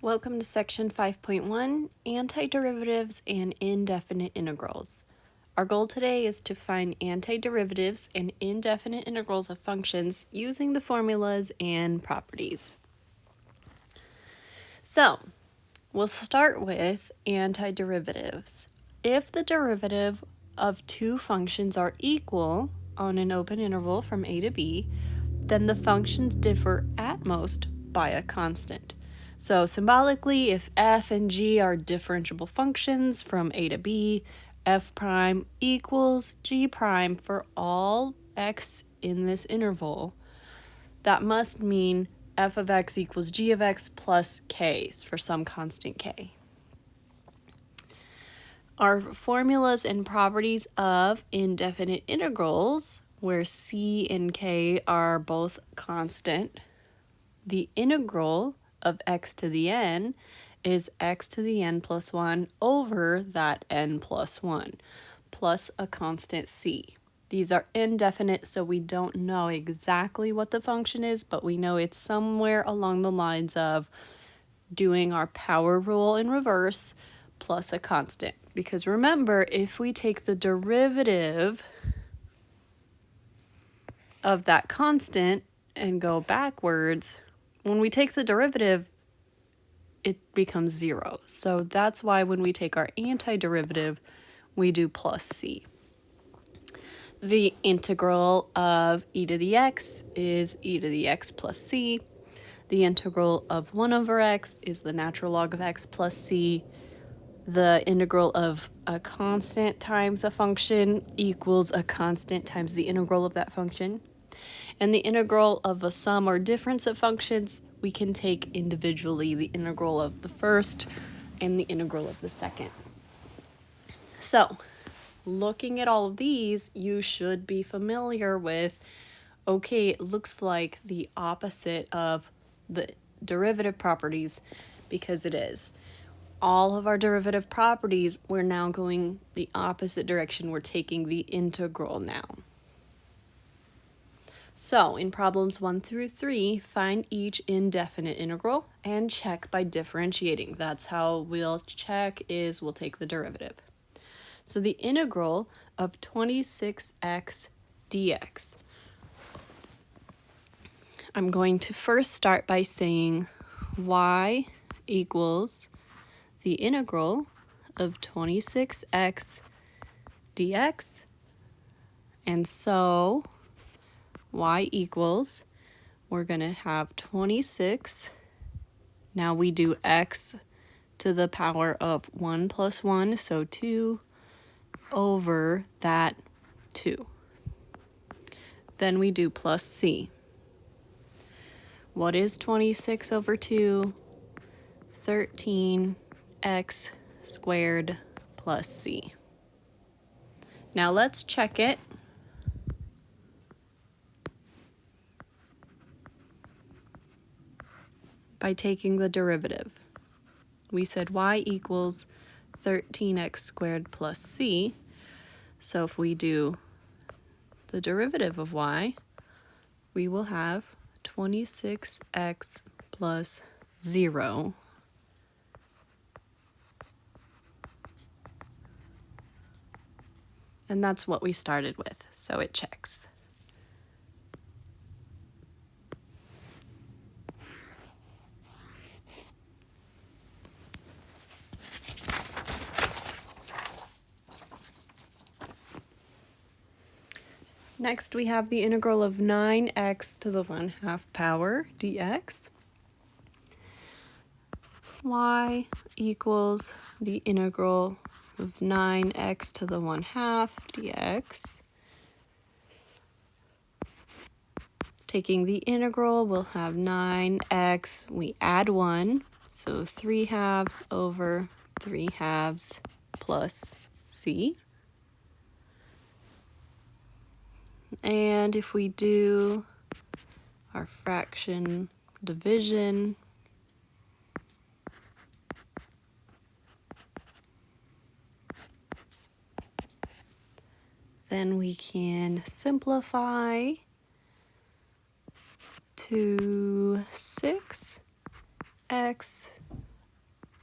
Welcome to section 5.1, Antiderivatives and Indefinite Integrals. Our goal today is to find antiderivatives and indefinite integrals of functions using the formulas and properties. So, we'll start with antiderivatives. If the derivative of two functions are equal on an open interval from a to b, then the functions differ at most by a constant. So symbolically, if f and g are differentiable functions from a to b, f prime equals g prime for all x in this interval, that must mean f of x equals g of x plus k's for some constant k. Our formulas and properties of indefinite integrals, where c and k are both constant, the integral of x to the n is x to the n plus 1 over that n plus 1, plus a constant c. These are indefinite, so we don't know exactly what the function is, but we know it's somewhere along the lines of doing our power rule in reverse plus a constant. Because remember, if we take the derivative of that constant and go backwards, when we take the derivative, it becomes 0. So that's why when we take our antiderivative, we do plus c. The integral of e to the x is e to the x plus c. The integral of 1 over x is the natural log of x plus c. The integral of a constant times a function equals a constant times the integral of that function. And the integral of a sum or difference of functions, we can take individually the integral of the first and the integral of the second. So, looking at all of these, you should be familiar with, okay, it looks like the opposite of the derivative properties, because it is. All of our derivative properties, we're now going the opposite direction. We're taking the integral now. So, in problems 1 through 3, find each indefinite integral and check by differentiating. That's how we'll check, is we'll take the derivative. So the integral of 26x dx. I'm going to first start by saying y equals the integral of 26x dx. And so y equals, we're going to have 26. Now we do x to the power of 1 plus 1, so 2 over that 2. Then we do plus c. What is 26 over 2? 13x squared plus c. Now let's check it. By taking the derivative. We said y equals 13x squared plus c. So if we do the derivative of y, we will have 26x plus 0. And that's what we started with, so it checks. Next, we have the integral of 9x to the 1/2 power dx. Y equals the integral of 9x to the 1/2 dx. Taking the integral, we'll have 9x, we add 1, so 3/2 over 3/2 plus c. And if we do our fraction division, then we can simplify to 6x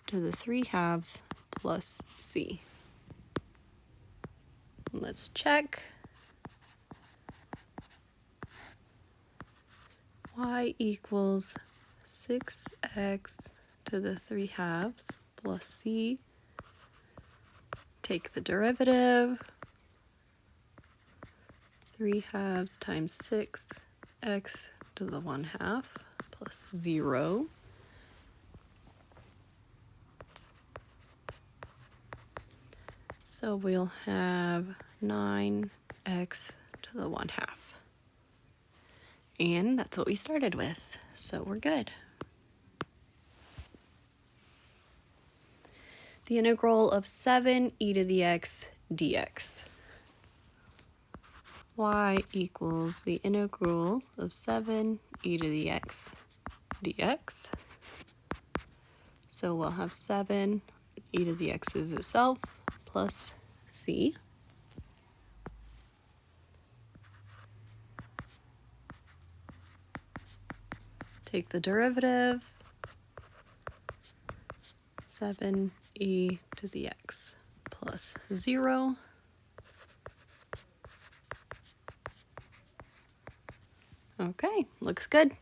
to the 3/2 plus c. Let's check. Y equals 6x to the 3/2 plus c. Take the derivative. 3/2 times 6x to the 1/2 plus 0. So we'll have 9x to the 1/2. And that's what we started with, so we're good. The integral of 7e to the x dx. Y equals the integral of 7e to the x dx. So we'll have 7e to the x is itself plus c. Take the derivative, 7e to the x plus 0. Okay, looks good.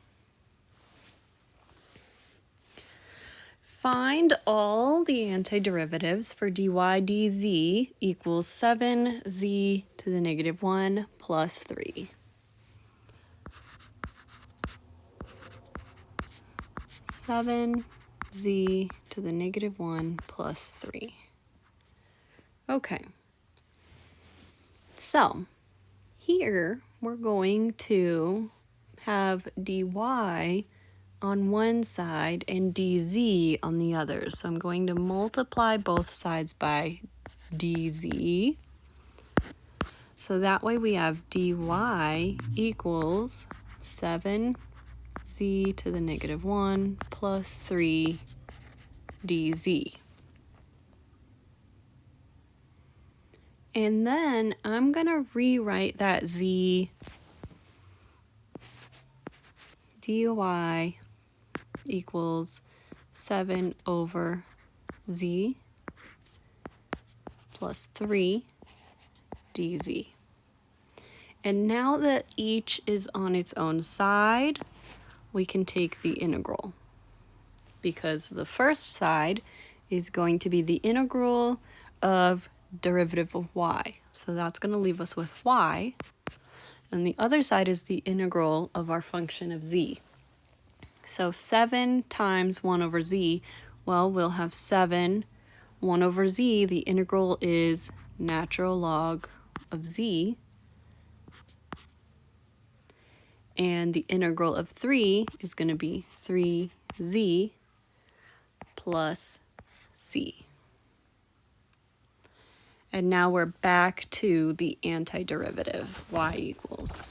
Find all the antiderivatives for dy dz equals 7z to the negative 1 plus 3. 7z to the negative 1 plus 3. Okay. So, here we're going to have dy on one side and dz on the other. So I'm going to multiply both sides by dz. So that way we have dy equals 7z to the negative 1 plus 3 dz. And then I'm going to rewrite that z dy equals 7 over z plus 3 dz. And now that each is on its own side, we can take the integral, because the first side is going to be the integral of derivative of y. So that's going to leave us with y. And the other side is the integral of our function of z. So 7 times 1 over z, well, we'll have 7, 1 over z. The integral is natural log of z. And the integral of 3 is going to be 3z plus c. And now we're back to the antiderivative, y equals.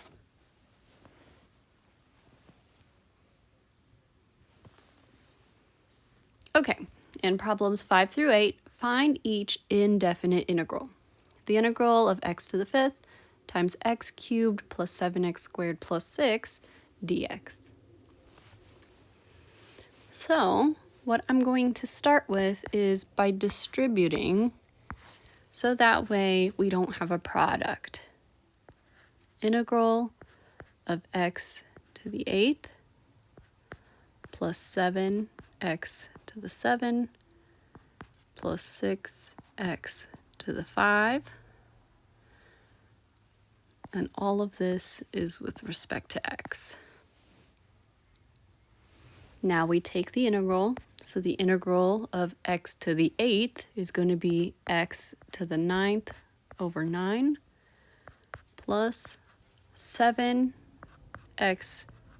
Okay, in problems 5 through 8, find each indefinite integral. The integral of x to the 5th times x cubed plus 7x squared plus 6 dx. So what I'm going to start with is by distributing, so that way we don't have a product. Integral of x to the 8th plus 7x to the 7 plus 6x to the 5. And all of this is with respect to x. Now we take the integral. So the integral of x to the 8th is going to be x to the 9th over 9 plus 7x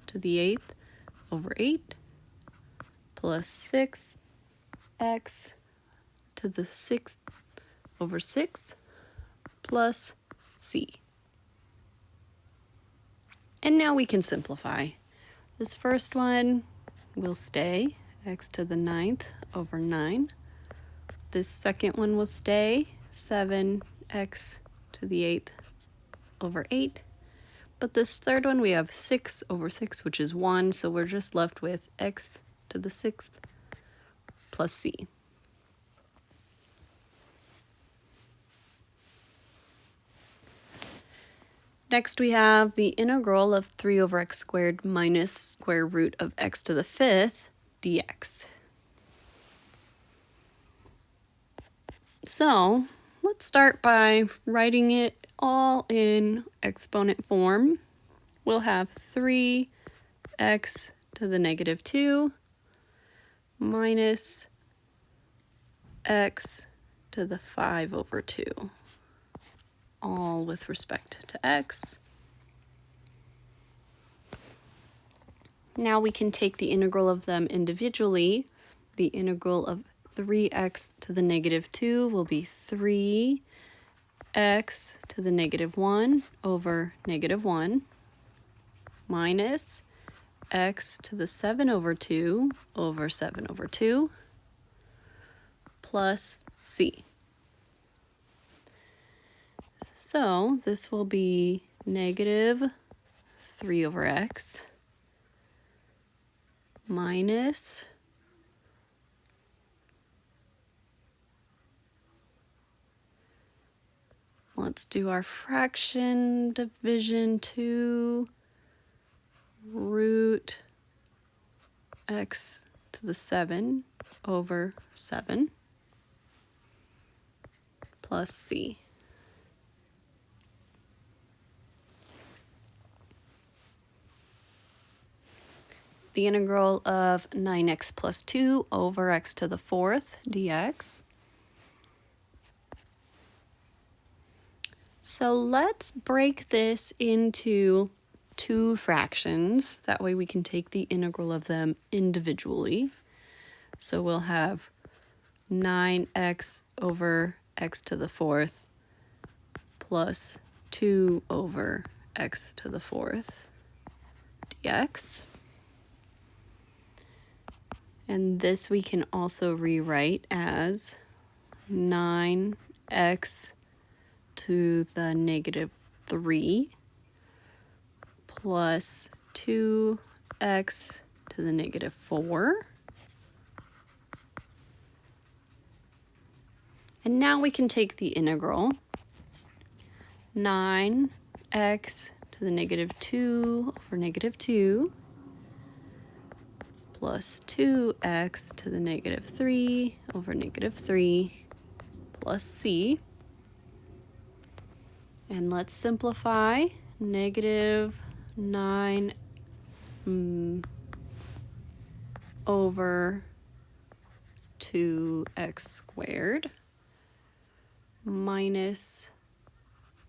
to the 8th over 8 plus 6x to the 6th over 6 plus c. And now we can simplify. This first one will stay, x to the 9th over 9. This second one will stay, 7x to the 8th over 8. But this third one we have 6 over 6, which is 1, so we're just left with x to the 6th plus c. Next we have the integral of 3 over x squared minus square root of x to the 5th dx. So let's start by writing it all in exponent form. We'll have 3x to the negative 2 minus x to the 5 over 2, all with respect to x. Now we can take the integral of them individually. The integral of 3x to the negative 2 will be 3x to the negative 1 over negative 1 minus x to the 7 over 2 over 7 over 2 plus c. So this will be negative 3 over x minus let's do our fraction division 2 root x to the 7 over 7 plus c. The integral of 9x plus 2 over x to the 4th dx. So let's break this into two fractions. That way we can take the integral of them individually. So we'll have 9x over x to the 4th plus 2 over x to the 4th dx. And this we can also rewrite as 9x to the negative 3 plus 2x to the negative 4. And now we can take the integral 9x to the negative 2 over negative 2 plus 2x to the negative 3 over negative 3 plus c. And let's simplify. Negative 9 over 2x squared minus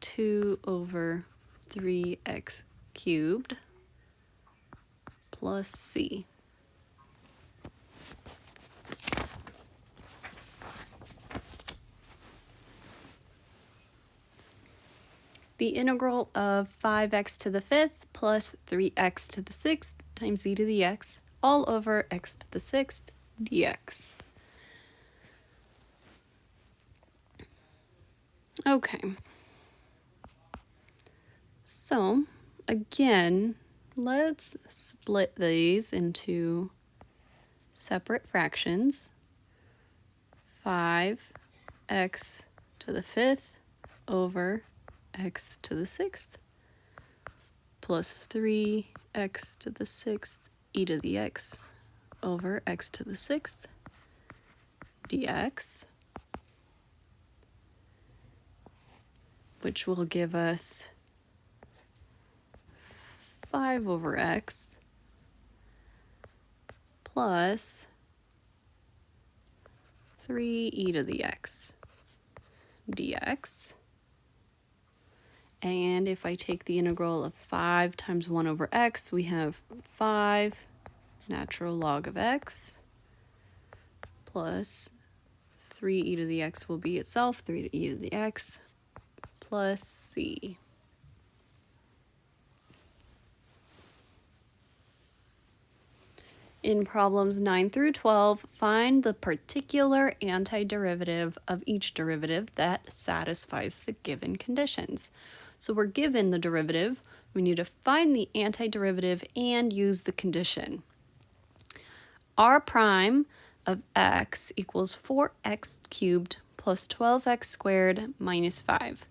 2 over 3x cubed plus c. The integral of 5x to the 5th plus 3x to the 6th times e to the x all over x to the 6th dx. Okay. So, again, let's split these into separate fractions. 5x to the 5th over x to the 6th plus 3x to the 6th e to the x over x to the 6th dx, which will give us 5 over x plus 3e to the x dx. And if I take the integral of 5 times 1 over x, we have 5 natural log of x plus 3e to the x will be itself, 3e to the x plus c. In problems 9 through 12, find the particular antiderivative of each derivative that satisfies the given conditions. So we're given the derivative, we need to find the antiderivative and use the condition. R prime of x equals 4x cubed plus 12x squared minus 5.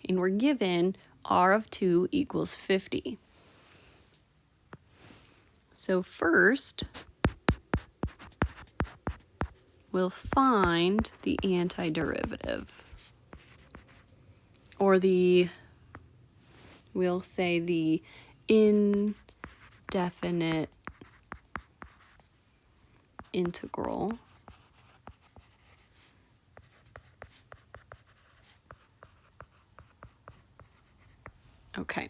And we're given r of 2 equals 50. So first, we'll find the antiderivative, or we'll say the indefinite integral Okay.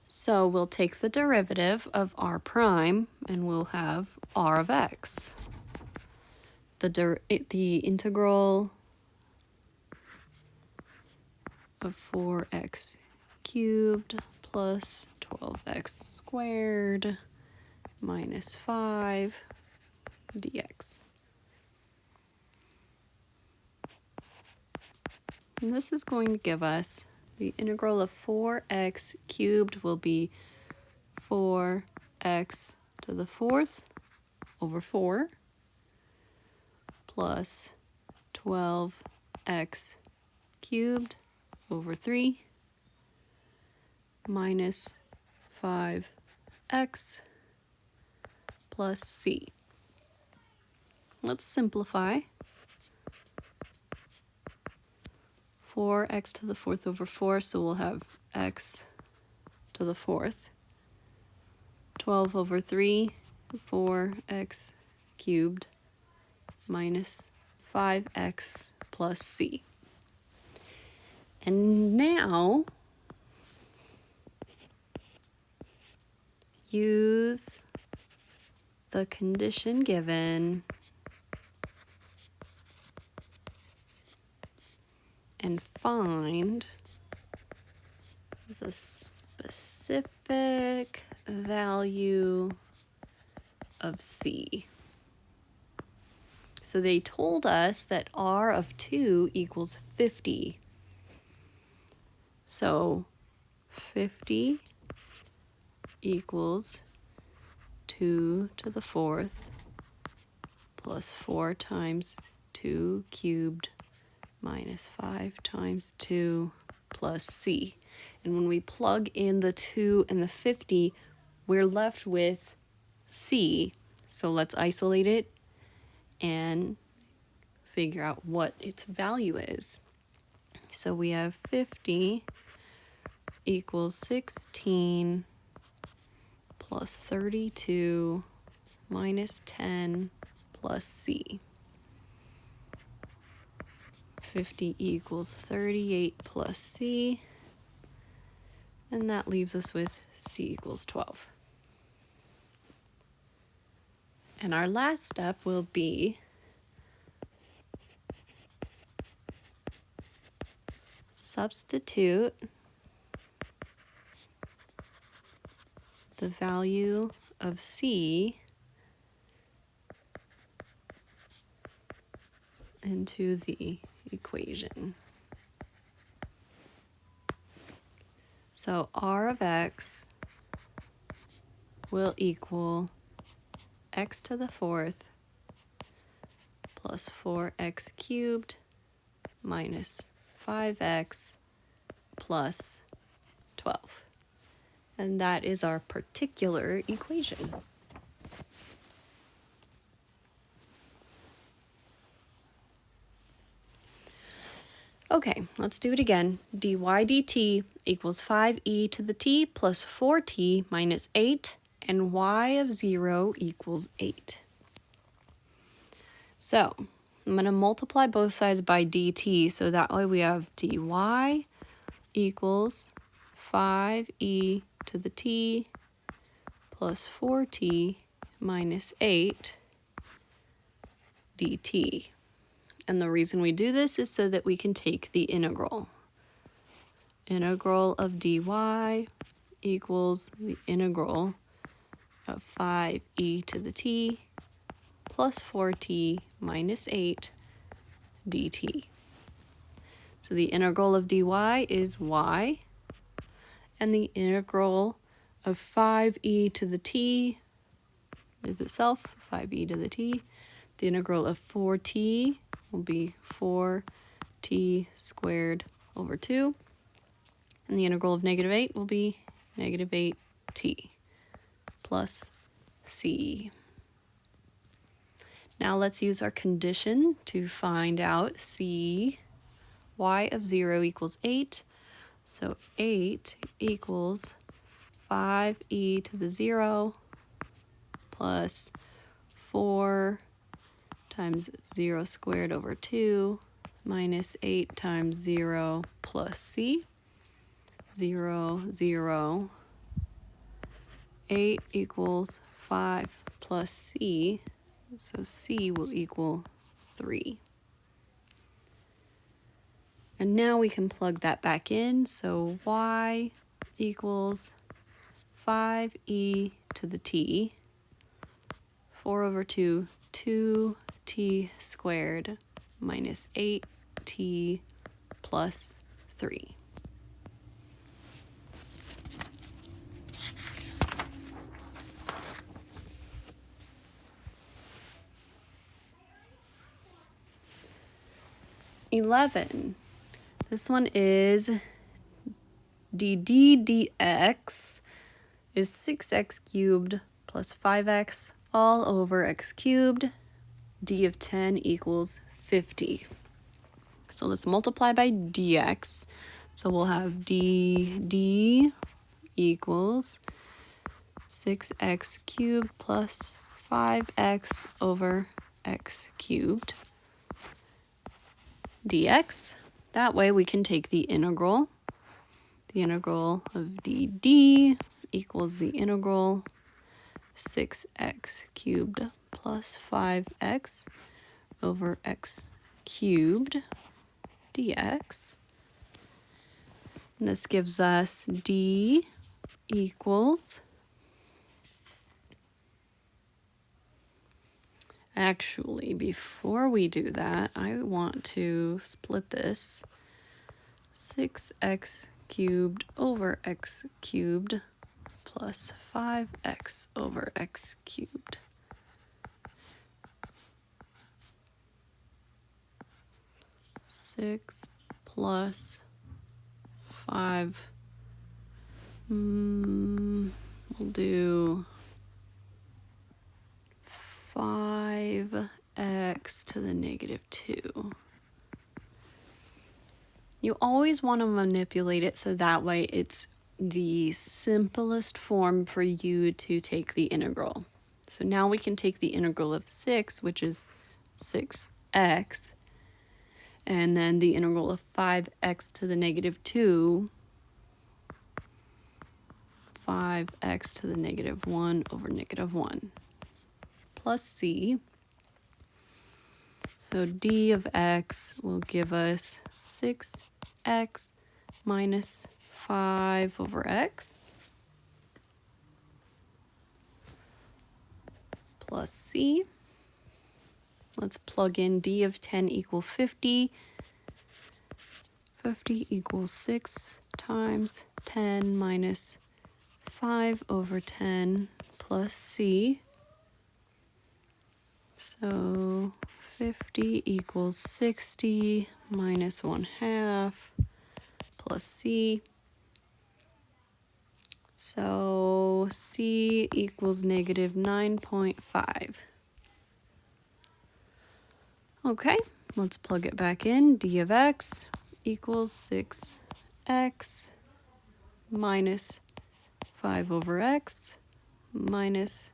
So we'll take the derivative of r prime and we'll have r of x. The integral of 4x cubed plus 12x squared minus 5 dx. And this is going to give us the integral of 4x cubed will be 4x to the 4th over 4 plus 12x cubed over 3 minus 5x plus c. Let's simplify. 4x to the 4th over 4, so we'll have x to the 4th. 12 over 3, 4x cubed minus 5x plus c. And now, use the condition given and find the specific value of c. So they told us that r of 2 equals 50. So 50 equals 2 to the 4th plus 4 times 2 cubed minus 5 times 2 plus c. And when we plug in the 2 and the 50, we're left with c. So let's isolate it and figure out what its value is. So we have 50 equals 16 plus 32 minus 10 plus c. 50 equals 38 plus c, and that leaves us with c equals 12. And our last step will be substitute the value of c into the equation. So r of x will equal x to the 4th plus 4x cubed minus 5x plus 12. And that is our particular equation. Okay, let's do it again. dy dt equals 5e to the t plus 4t minus 8, and y of 0 equals 8. So I'm going to multiply both sides by dt, so that way we have dy equals 5e to the t plus 4t minus 8 dt. And the reason we do this is so that we can take the integral. Integral of dy equals the integral of 5e to the t plus 4t minus 8 dt. So the integral of dy is y, and the integral of 5e to the t is itself 5e to the t. The integral of 4t will be 4t squared over 2. And the integral of negative 8 will be negative 8t plus c. Now let's use our condition to find out c. Y of 0 equals 8. So 8 equals 5e to the 0 plus 4 times 0 squared over 2 minus 8 times 0 plus c. 0, 0. 8 equals 5 plus c, so c will equal 3. And now we can plug that back in, so y equals 5e to the t, 4 over 2, 2t squared minus 8t plus 3. This one is dx is 6x cubed plus 5x all over x cubed. D of 10 equals 50. So let's multiply by dx. So we'll have d equals 6x cubed plus 5x over x cubed dx. That way we can take the integral. The integral of dd equals the integral 6x cubed plus 5x over x cubed dx. And this gives us d equals, actually, before we do that, I want to split this. 6x cubed over x cubed plus 5x over x cubed. Six plus 5. We'll do 5x to the negative 2. You always want to manipulate it so that way it's the simplest form for you to take the integral. So now we can take the integral of 6, which is 6x, and then the integral of 5x to the negative 2, 5x to the negative 1 over negative 1, plus c. So d of x will give us 6x minus 5 over x plus c. Let's plug in d of 10 equals 50. 50 equals 6 times 10 minus 5 over 10 plus c. So 50 equals 60 minus 1/2 plus c. So c equals negative 9.5. Okay, let's plug it back in. D of x equals 6x minus 5 over x minus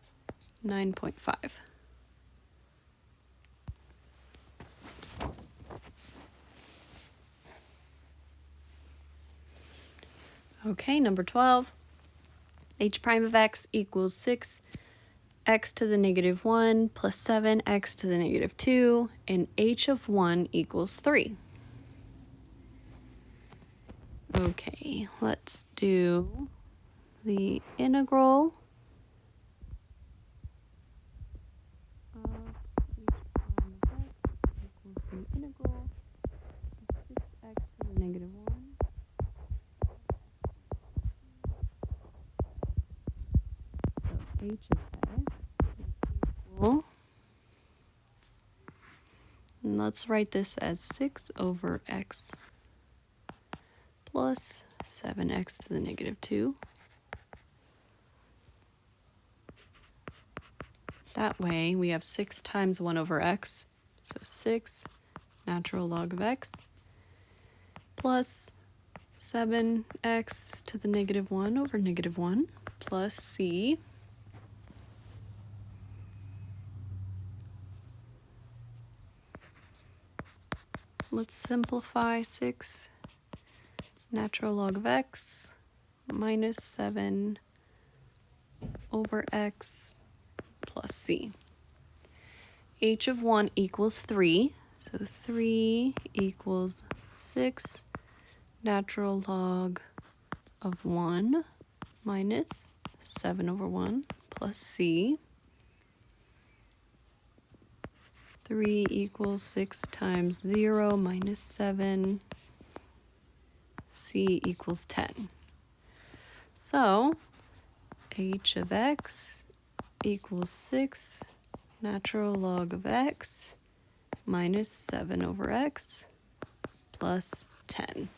9.5. Okay, number 12. H prime of x equals 6x to the negative 1 plus 7x to the negative 2, and h of 1 equals 3. Okay, let's do the integral of h prime of x equals the integral of 6x to the negative 1. H of x is equal, and let's write this as 6 over x plus 7x to the negative 2. That way we have 6 times 1 over x, so 6 natural log of x plus 7x to the negative 1 over negative 1 plus c let's simplify 6 natural log of x minus 7 over x plus c. H of 1 equals 3, so 3 equals 6 natural log of 1 minus 7 over 1 plus c. 3 equals 6 times 0 minus 7. C equals 10. So h of x equals 6 natural log of x minus 7 over x plus 10.